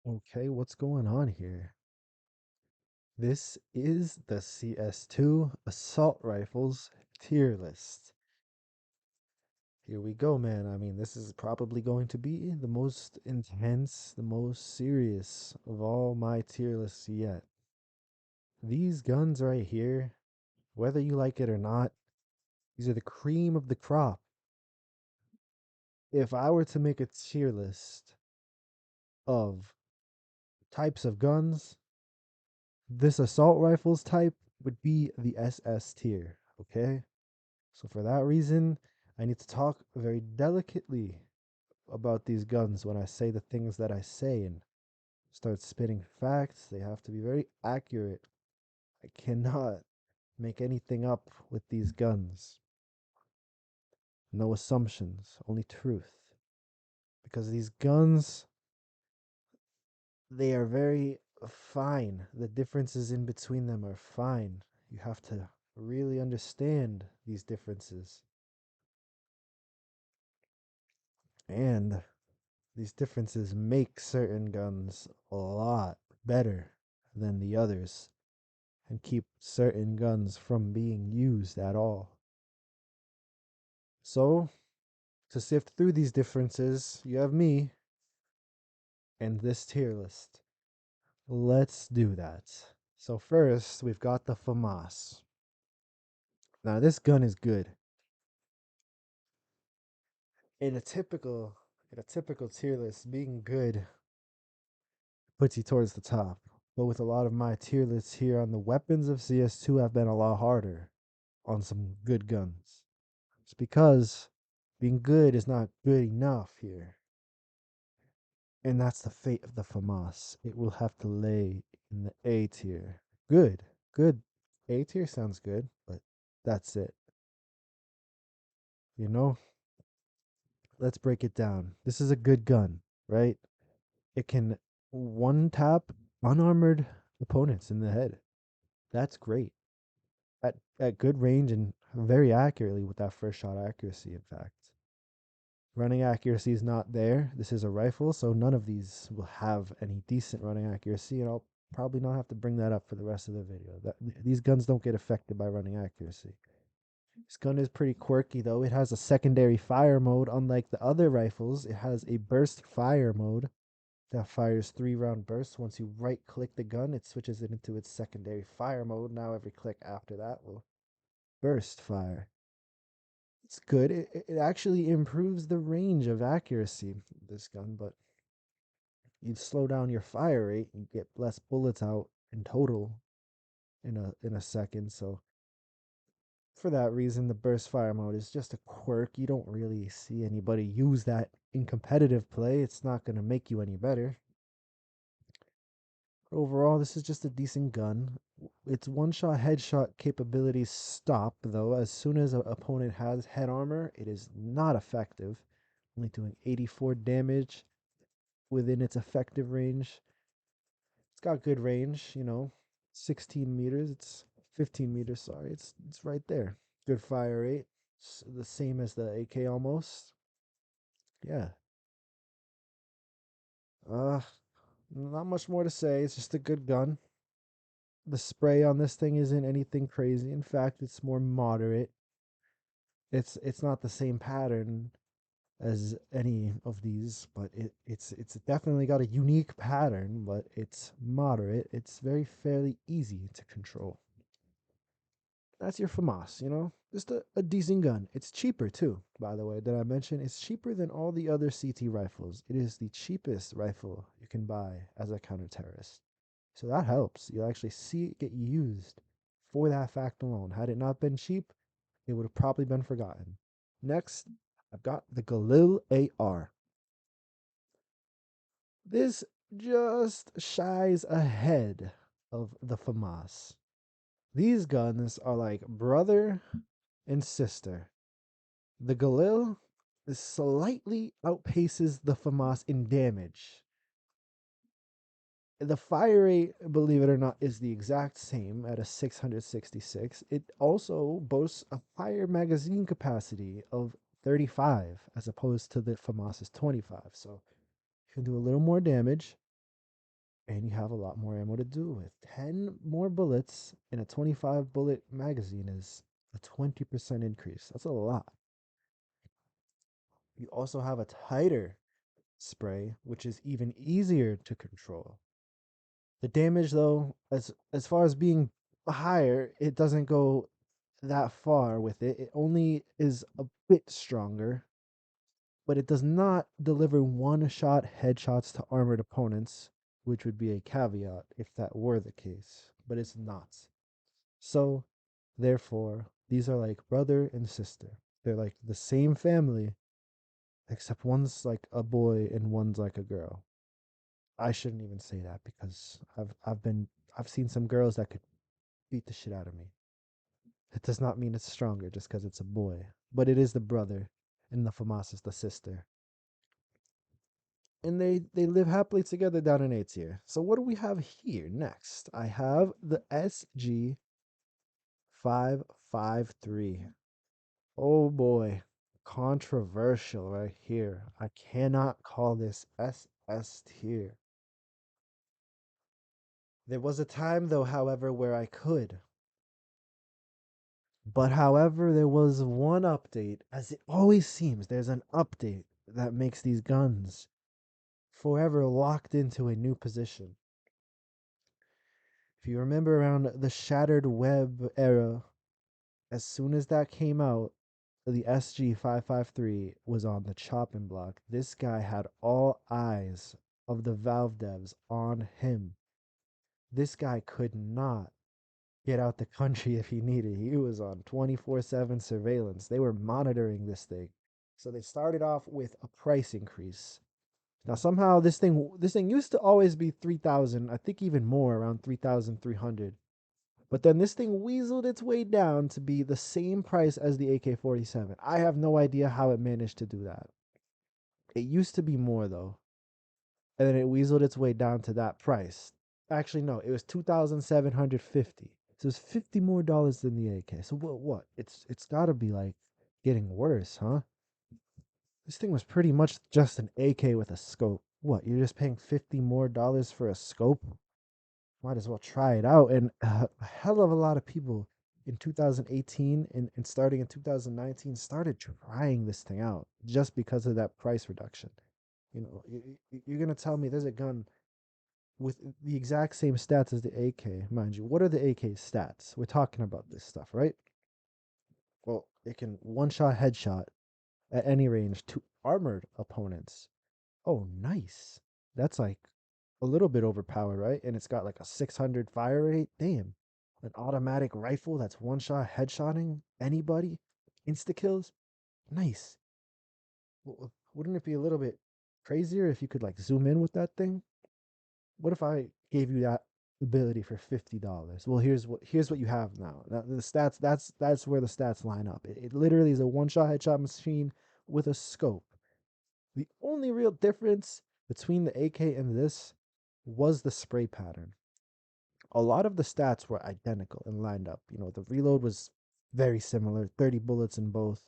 Okay, what's going on here? This is the CS2 assault rifles tier list. Here we go, man. I mean, this is probably going to be the most intense, the most serious of all my tier lists yet. These guns right here, whether you like it or not, these are the cream of the crop. If I were to make a tier list of types of guns, this assault rifles type would be the SS tier, okay? So for that reason, I need to talk very delicately about these guns when I say the things that I say and start spitting facts. They have to be very accurate. I cannot make anything up with these guns. No assumptions, only truth. Because these guns, they are very fine. The differences in between them are fine. You have to really understand these differences. And these differences make certain guns a lot better than the others and keep certain guns from being used at all. So, to sift through these differences, you have me and this tier list. Let's do that. So, first, we've got the FAMAS. Now, this gun is good. In a typical tier list, being good puts you towards the top. But with a lot of my tier lists here on the weapons of CS2 have been a lot harder on some good guns. It's because being good is not good enough here. And that's the fate of the FAMAS. It will have to lay in the A tier. Good. Good. A tier sounds good, but that's it. You know? Let's break it down. This is a good gun, right? It can one tap unarmored opponents in the head. That's great. At good range and very accurately with that first shot accuracy, in fact. Running accuracy is not there. This is a rifle, so none of these will have any decent running accuracy, and I'll probably not have to bring that up for the rest of the video. These guns don't get affected by running accuracy. This gun is pretty quirky though. It has a secondary fire mode. Unlike the other rifles, it has a burst fire mode that fires 3-round bursts. Once you right click the gun, it switches it into its secondary fire mode. Now every click after that will burst fire. It's good. It actually improves the range of accuracy, this gun, but you slow down your fire rate and get less bullets out in total in a second. So for that reason, the burst fire mode is just a quirk. You don't really see anybody use that in competitive play. It's not going to make you any better. Overall, this is just a decent gun. Its one-shot headshot capabilities stop, though. As soon as an opponent has head armor, it is not effective, only doing 84 damage within its effective range. It's got good range, 16 meters. It's 15 meters, sorry. It's right there. Good fire rate. It's the same as the AK almost. Yeah. Uh Not much more to say. It's just a good gun. The spray on this thing isn't anything crazy. In fact, it's more moderate. It's not the same pattern as any of these, but it's definitely got a unique pattern, but it's moderate. It's very fairly easy to control. That's your FAMAS. Just a decent gun. It's cheaper too, by the way. Did I mention it's cheaper than all the other CT rifles? It is the cheapest rifle you can buy as a counter terrorist. So that helps. You'll actually see it get used for that fact alone. Had it not been cheap, it would have probably been forgotten. Next, I've got the Galil AR. This just shies ahead of the FAMAS. These guns are like brother and sister. The Galil slightly outpaces the FAMAS in damage. The fire rate, believe it or not, is the exact same at a 666. It also boasts a higher magazine capacity of 35 as opposed to the FAMAS's 25. So you can do a little more damage. and you have a lot more ammo to do with. 10 more bullets in a 25 bullet magazine is a 20% increase. That's a lot. You also have a tighter spray, which is even easier to control. The damage, though, as far as being higher, it doesn't go that far with it. It only is a bit stronger, but it does not deliver one-shot headshots to armored opponents, which would be a caveat if that were the case, but it's not. So, therefore, these are like brother and sister. They're like the same family, except one's like a boy and one's like a girl. I shouldn't even say that because I've seen some girls that could beat the shit out of me. It does not mean it's stronger just because it's a boy, but it is the brother, and the FAMAS is the sister. And they live happily together down in A tier. So what do we have here next? I have the SG553. Oh boy, controversial right here. I cannot call this SS tier. There was a time though, however, where I could. But however, there was one update, as it always seems, there's an update that makes these guns forever locked into a new position. If you remember around the Shattered Web era, as soon as that came out, the SG553 was on the chopping block. This guy had all eyes of the Valve devs on him. This guy could not get out the country if he needed. He was on 24/7 surveillance. They were monitoring this thing. So they started off with a price increase. Now somehow this thing used to always be 3,000, I think even more, around 3,300. But then this thing weaseled its way down to be the same price as the AK-47. I have no idea how it managed to do that. It used to be more though, and then it weaseled its way down to that price. Actually, no, it was 2,750. So it's $50 more than the AK. So what? It's got to be like getting worse, huh? This thing was pretty much just an AK with a scope. What? You're just paying $50 more for a scope? Might as well try it out. And a hell of a lot of people in 2018 and starting in 2019 started trying this thing out just because of that price reduction. You're gonna tell me there's a gun with the exact same stats as the AK, mind you. What are the AK stats? We're talking about this stuff, right? Well, it can one shot headshot at any range to armored opponents. Oh, nice. That's like a little bit overpowered, right? And it's got like a 600 fire rate. Damn. An automatic rifle that's one shot headshotting anybody. Insta kills. Nice. Wouldn't it be a little bit crazier if you could like zoom in with that thing? What if I gave you that ability for $50? Well, here's what you have now. The stats, that's where the stats line up. It literally is a one shot headshot machine with a scope. The only real difference between the AK and this was the spray pattern. A lot of the stats were identical and lined up. The reload was very similar, 30 bullets in both,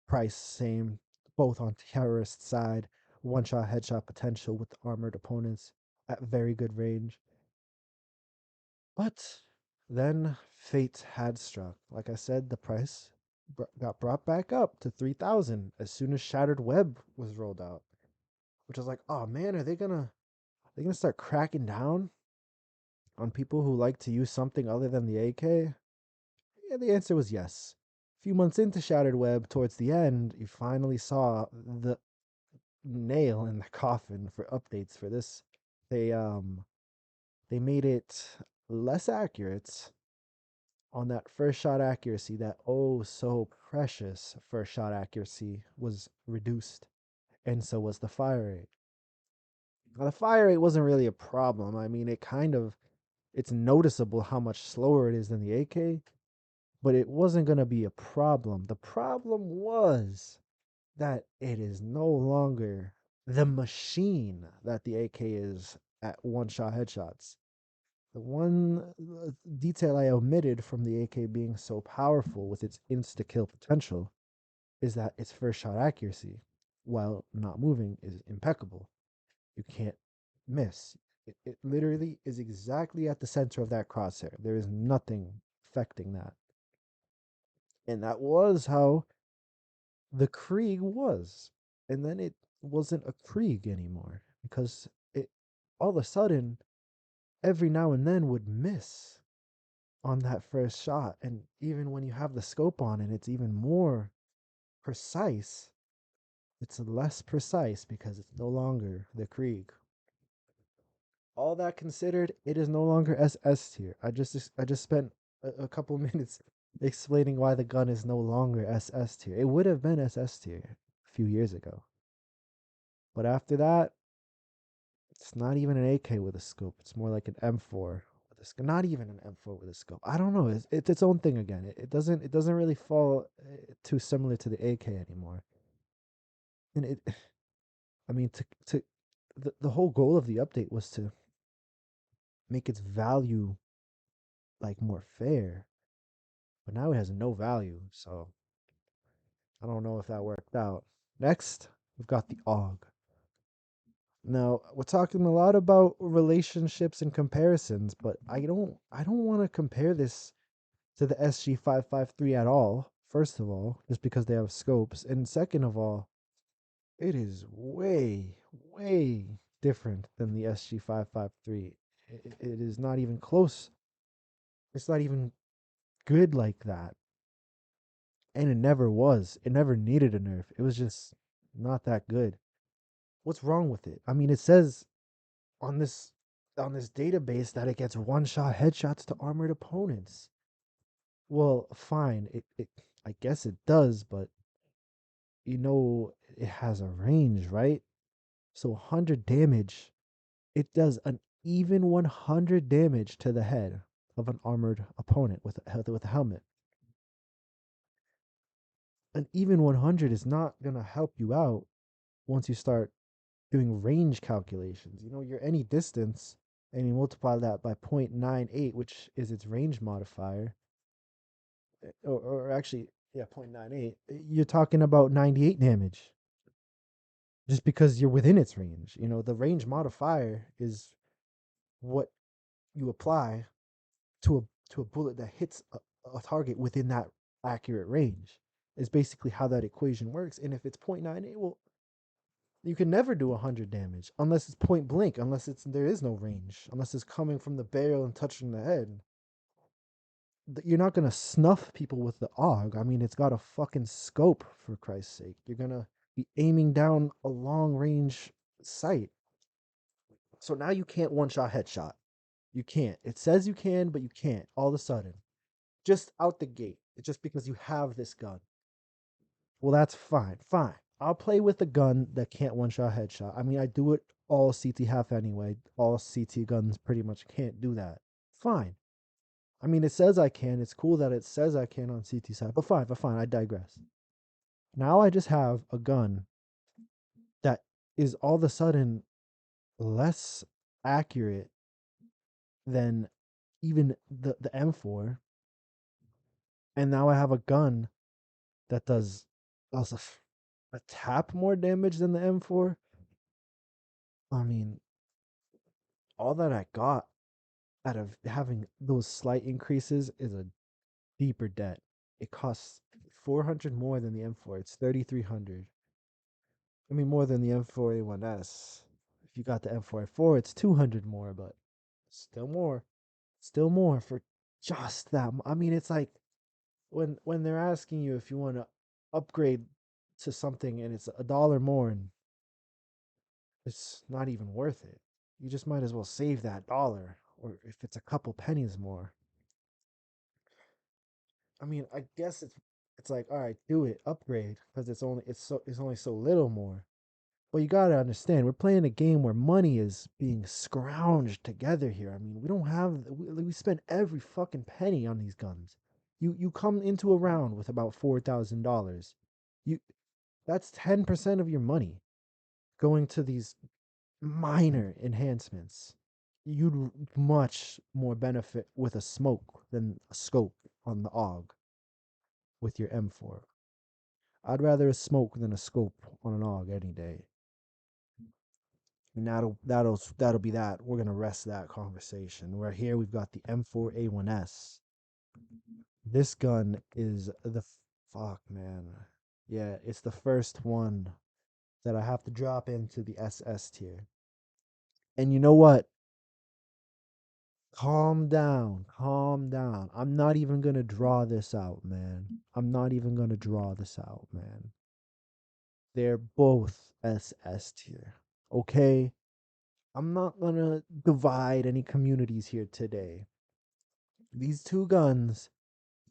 price same, both on terrorist side, one shot headshot potential with armored opponents at very good range. But then fate had struck. Like I said, the price got brought back up to 3,000 as soon as Shattered Web was rolled out, which was like, oh man, are they gonna start cracking down on people who like to use something other than the AK? Yeah, the answer was yes. A few months into Shattered Web, towards the end, you finally saw the nail in the coffin for updates for this. They made it less accurate on that first shot accuracy. That oh so precious first shot accuracy was reduced, and so was the fire rate. Now, the fire rate wasn't really a problem. I mean, it's noticeable how much slower it is than the AK, but it wasn't going to be a problem. The problem was that it is no longer the machine that the AK is at one shot headshots. The one detail I omitted from the AK being so powerful with its insta kill potential is that its first shot accuracy, while not moving, is impeccable. You can't miss. It literally is exactly at the center of that crosshair. There is nothing affecting that. And that was how the Krieg was. And then it wasn't a Krieg anymore because it all of a sudden every now and then would miss on that first shot. And even when you have the scope on and it's even more precise, it's less precise because it's no longer the Krieg. All that considered, it is no longer SS tier. I just spent a couple minutes explaining why the gun is no longer SS tier. It would have been SS tier a few years ago. But after that, it's not even an AK with a scope. It's more like an M4 with a scope. Not even an M4 with a scope. I don't know. It's its own thing again. It doesn't really fall too similar to the AK anymore. And it, I mean, to the whole goal of the update was to make its value like more fair, but now it has no value. So I don't know if that worked out. Next, we've got the AUG. Now, we're talking a lot about relationships and comparisons, but I don't want to compare this to the SG553 at all. First of all, just because they have scopes, and second of all, it is way way different than the SG553. It is not even close. It's not even good like that. And it never was. It never needed a nerf. It was just not that good. What's wrong with it? I mean, it says on this database that it gets one-shot headshots to armored opponents. Well, fine. It I guess it does, but it has a range, right? So 100 damage, it does an even 100 damage to the head of an armored opponent with a helmet. An even 100 is not going to help you out once you start doing range calculations. Your any distance, and you multiply that by 0.98, which is its range modifier, or actually, yeah, 0.98, you're talking about 98 damage just because you're within its range. The range modifier is what you apply to a bullet that hits a target within that accurate range. Is basically how that equation works. And if it's 0.98, well, you can never do 100 damage unless it's point blank, unless there is no range, unless it's coming from the barrel and touching the head. You're not gonna snuff people with the AUG. I mean, it's got a fucking scope, for Christ's sake. You're gonna be aiming down a long range sight. So now you can't one shot headshot. You can't. It says you can, but you can't all of a sudden. Just out the gate. It's just because you have this gun. Well, that's fine. Fine. I'll play with a gun that can't one shot headshot. I mean, I do it all CT half anyway. All CT guns pretty much can't do that. Fine. I mean, it says I can. It's cool that it says I can on CT side, but fine. I digress. Now I just have a gun that is all of a sudden less accurate than even the M4, and now I have a gun that does also a tap more damage than the M4. I mean, all that I got out of having those slight increases is a deeper debt. It costs 400 more than the M4. It's 3,300. I mean, more than the M4A1S. If you got the M4A4, it's 200 more, but still more. Still more for just that. I mean, it's like when they're asking you if you want to upgrade to something and it's $1 more and it's not even worth it. You just might as well save that dollar, or if it's a couple pennies more. I mean, I guess it's like, all right, do it, upgrade, because it's only so little more. But you gotta understand, we're playing a game where money is being scrounged together here. I mean, we spend every fucking penny on these guns. You come into a round with about $4,000. You That's 10% of your money going to these minor enhancements. You'd much more benefit with a smoke than a scope on the AUG with your M4. I'd rather a smoke than a scope on an AUG any day. And that'll be that. We're gonna rest that conversation. Where here we've got the M4A1S. This gun is the fuck, man. Yeah, it's the first one that I have to drop into the SS tier. And you know what? Calm down, calm down. I'm not even gonna draw this out, man. I'm not even gonna draw this out, man. They're both SS tier. Okay? I'm not gonna divide any communities here today. These two guns,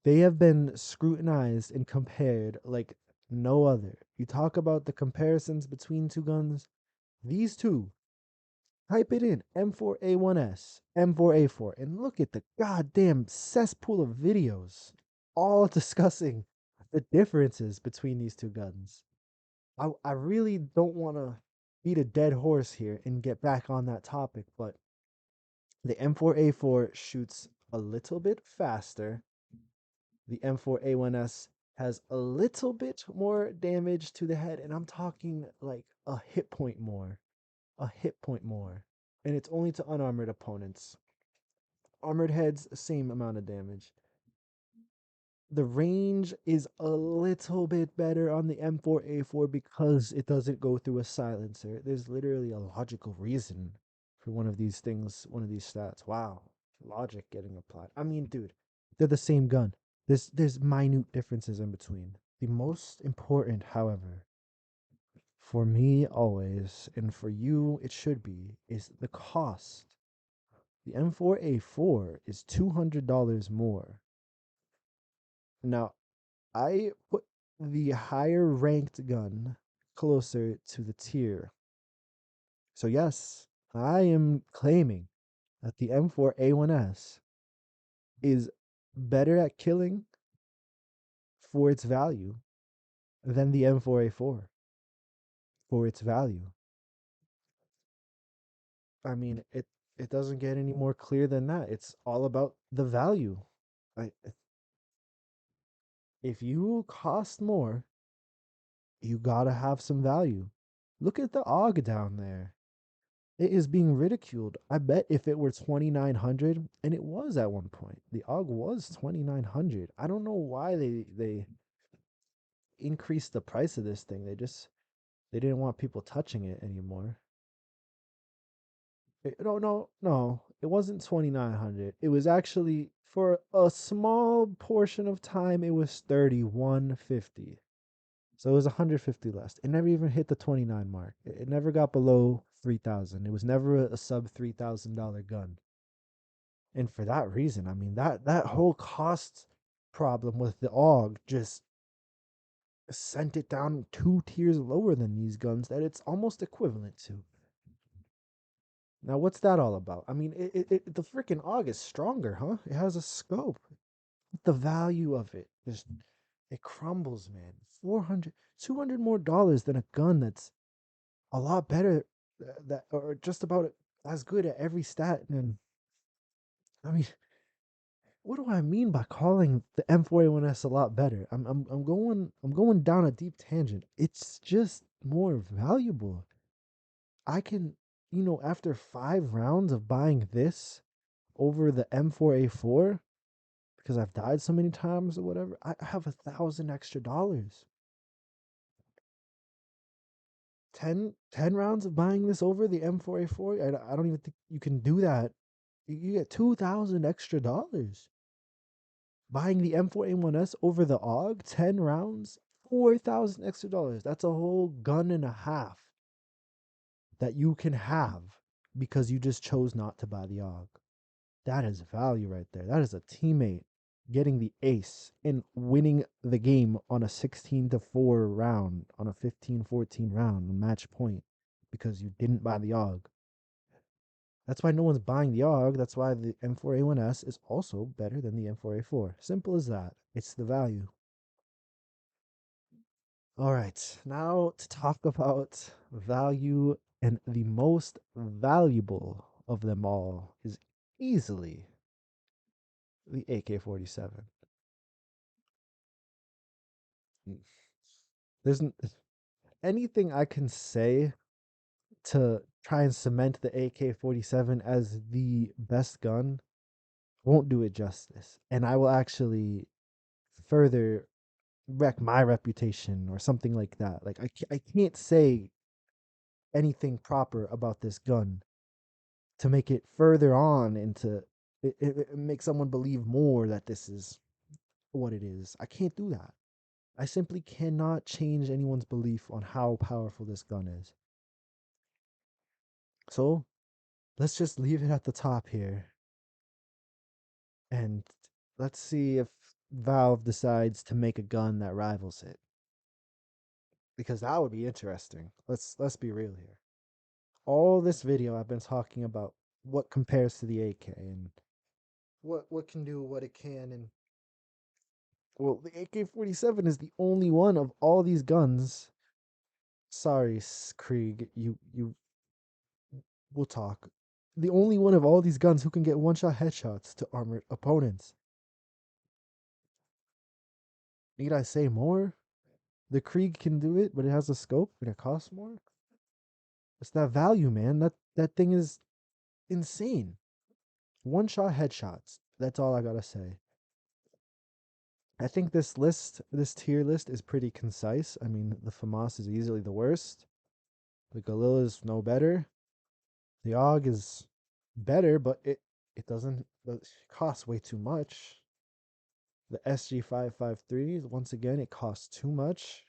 they have been scrutinized and compared like no other. You talk about the comparisons between two guns, these two, type it in M4A1S, M4A4, and look at the goddamn cesspool of videos all discussing the differences between these two guns. I really don't want to beat a dead horse here and get back on that topic, but the M4A4 shoots a little bit faster. The M4A1S has a little bit more damage to the head, and I'm talking like a hit point more. A hit point more. And it's only to unarmored opponents. Armored heads, same amount of damage. The range is a little bit better on the M4A4 because it doesn't go through a silencer. There's literally a logical reason for one of these things, one of these stats. Wow. Logic getting applied. I mean, dude, they're the same gun. There's minute differences in between. The most important, however, for me always, and for you it should be, is the cost. The M4A4 is $200 more. Now, I put the higher ranked gun closer to the tier. So, yes, I am claiming that the M4A1S is better at killing for its value than the M4A4 for its value. I mean, it doesn't get any more clear than that. It's all about the value. I, if you cost more, you gotta have some value. Look at the AUG down there. It is being ridiculed. I bet if it were 2,900, and it was at one point, the AUG was 2,900. I don't know why they increased the price of this thing. They didn't want people touching it anymore. No, no, no. It wasn't 2,900. It was actually for a small portion of time. It was 3,150. So it was 150 less. It never even hit the 29 mark. It never got below 3,000. It was never a sub $3,000 gun. And for that reason, I mean that whole cost problem with the AUG just sent it down 2 tiers lower than these guns that it's almost equivalent to. Now, what's that all about? I mean, the freaking AUG is stronger, huh? It has a scope. The value of it just it crumbles, man. 400, 200 more dollars than a gun that's a lot better that or just about as good at every stat. And I mean, what do I mean by calling the M4A1S a lot better? I'm going down a deep tangent. It's just more valuable. I can, after 5 rounds of buying this over the M4A4 because I've died so many times or whatever, I have $1,000 extra. 10 rounds of buying this over the M4A4. I don't even think you can do that. You get $2,000 extra. Buying the M4A1S over the AUG, 10 rounds, $4,000 extra. That's a whole gun and a half that you can have because you just chose not to buy the AUG. That is value right there. That is a teammate getting the ace and winning the game on a 16-4 round, on a 15-14 round match point because you didn't buy the AUG. That's why no one's buying the AUG. That's why the M4A1S is also better than the M4A4. Simple as that. It's the value. All right, now to talk about value, and the most valuable of them all is easily the AK-47. There's anything I can say to try and cement the AK-47 as the best gun won't do it justice. And I will actually further wreck my reputation or something like that. Like I can't say anything proper about this gun to make it further on into it make someone believe more that this is what it is. I can't do that. I simply cannot change anyone's belief on how powerful this gun is. So let's just leave it at the top here and let's see if Valve decides to make a gun that rivals it. Because that would be interesting. Let's be real here. All this video I've been talking about what compares to the AK and what can do what it can and well the AK-47 is the only one of all these guns. Sorry, Krieg, you we'll talk. The only one of all these guns who can get one-shot headshots to armored opponents. Need I say more? The Krieg can do it, but it has a scope and it costs more. It's that value, man. That thing is insane. One-shot headshots. That's all I gotta say. I think this tier list, is pretty concise. I mean, the FAMAS is easily the worst. The Galil is no better. The AUG is better, but it costs way too much. The SG553, once again, it costs too much.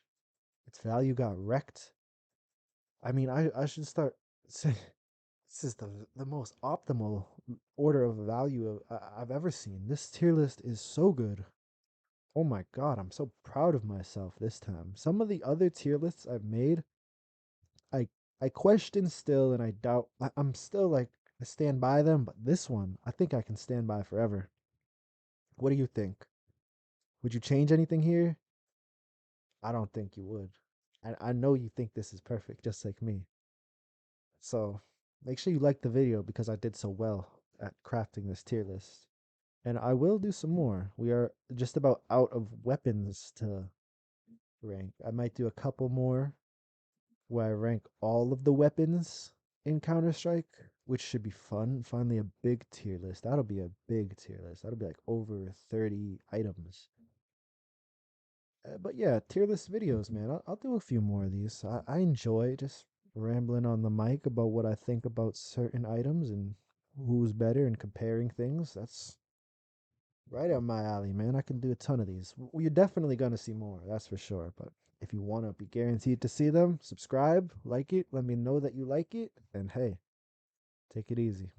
Its value got wrecked. I mean, I should start saying this is the most optimal order of value I've ever seen. This tier list is so good. Oh my god, I'm so proud of myself this time. Some of the other tier lists I've made, I I question still and I doubt I'm still like I stand by them, but this one I think I can stand by forever. What do you think? Would you change anything here? I don't think you would. I know you think this is perfect, just like me. So make sure you like the video because I did so well at crafting this tier list. And I will do some more. We are just about out of weapons to rank. I might do a couple more where I rank all of the weapons in Counter Strike, which should be fun. Finally, a big tier list. That'll be a big tier list. That'll be like over 30 items. But yeah, tier list videos, man. I'll do a few more of these. I enjoy just rambling on the mic about what I think about certain items and who's better and comparing things. That's right up my alley, man. I can do a ton of these. You're definitely going to see more, that's for sure. But if you want to be guaranteed to see them, subscribe, like it, let me know that you like it, and hey, take it easy.